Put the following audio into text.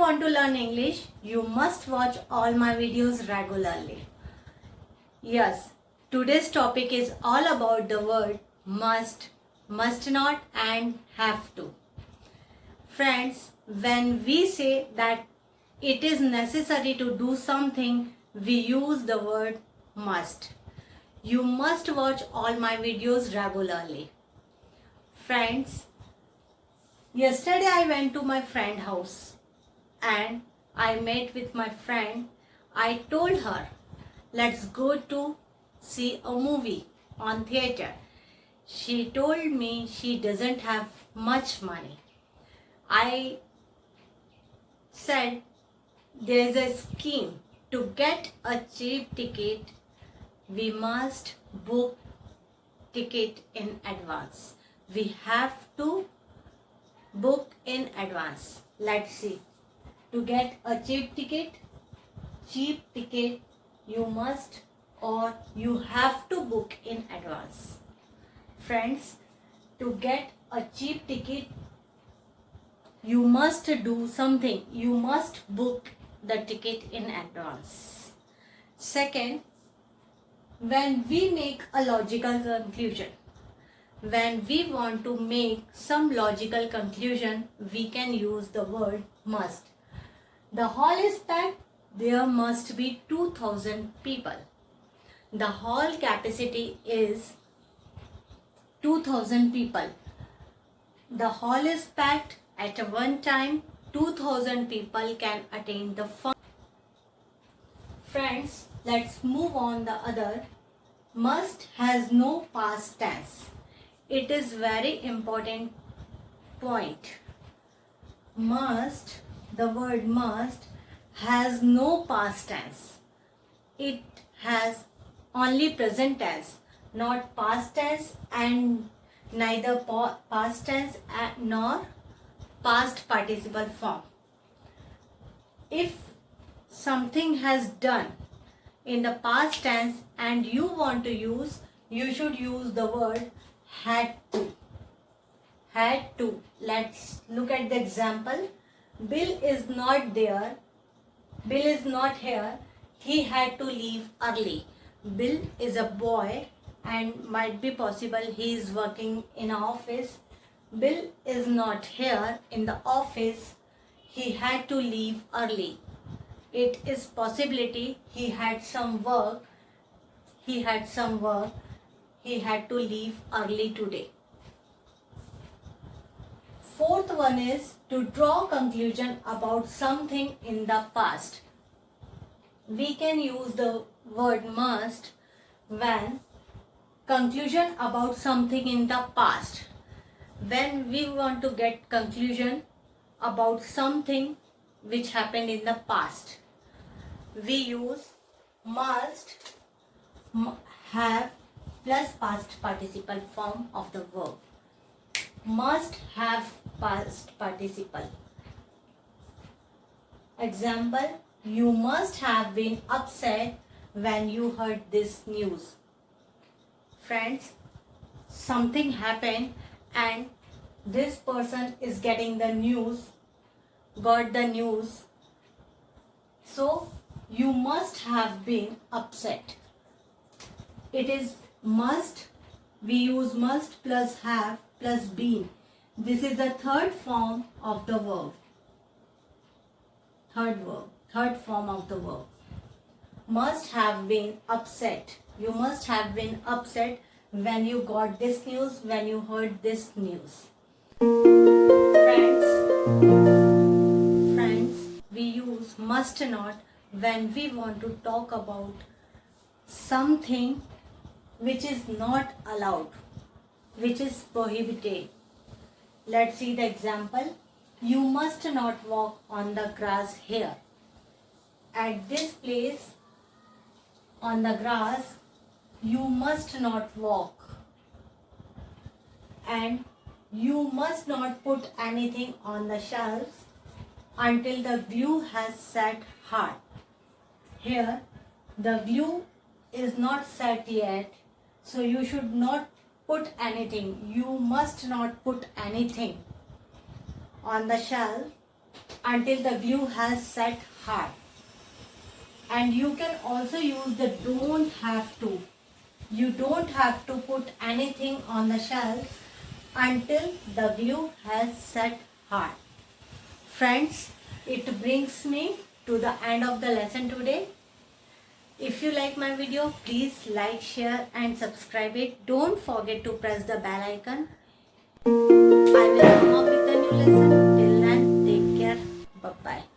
want to learn English, you must watch all my videos regularly. Yes, today's topic is all about the word must, must not and have to. Friends, when we say that it is necessary to do something, we use the word must. You must watch all my videos regularly. Friends, yesterday I went to my friend's house and I met with my friend. I told her, let's go to see a movie on theater. She told me she doesn't have much money. I said there is a scheme to get a cheap ticket. We must book ticket in advance. We have to book in advance. Let's see. To get a cheap ticket, you must or you have to book in advance. Friends, to get a cheap ticket, you must do something. You must book the ticket in advance. Second, when we make a logical conclusion, when we want to make some logical conclusion, we can use the word must. The hall is packed. There must be 2000 people. The hall capacity is 2000 people. The hall is packed. At one time, 2000 people can attend the function. Friends, let's move on the other. Must has no past tense. It is very important point. Must, the word must has no past tense. It has only present tense, not past tense and neither past tense nor past participle form. If something has done in the past tense and you want to use, you should use the word had to. Had to. Let's look at the example. Bill is not there. Bill is not here. He had to leave early. Bill is a boy and might be possible he is working in an office. Bill is not here in the office. He had to leave early. It is possibility he had some work. He had to leave early today. Fourth one is to draw conclusion about something in the past. We can use the word must when conclusion about something in the past. When we want to get conclusion about something which happened in the past, we use must have plus past participle form of the verb. Must have past participle. Example, you must have been upset when you heard this news. Friends, something happened and this person is getting the news, got the news. So, you must have been upset. It is must. We use must plus have plus been. This is the third form of the verb. Third form of the verb. Must have been upset. You must have been upset when you got this news, when you heard this news. Friends, we use must not when we want to talk about something which is not allowed, which is prohibited. Let's see the example. You must not walk on the grass here. At this place on the grass, you must not walk. And you must not put anything on the shelves until the glue has set hard. Here, the glue is not set yet, so you should not put anything. You must not put anything on the shelf until the glue has set hard. And you can also use the don't have to. You don't have to put anything on the shelf until the glue has set hard. Friends, it brings me to the end of the lesson today. If you like my video, please like, share and subscribe it. Don't forget to press the bell icon. I will come up with a new lesson. Till then, take care. Bye-bye.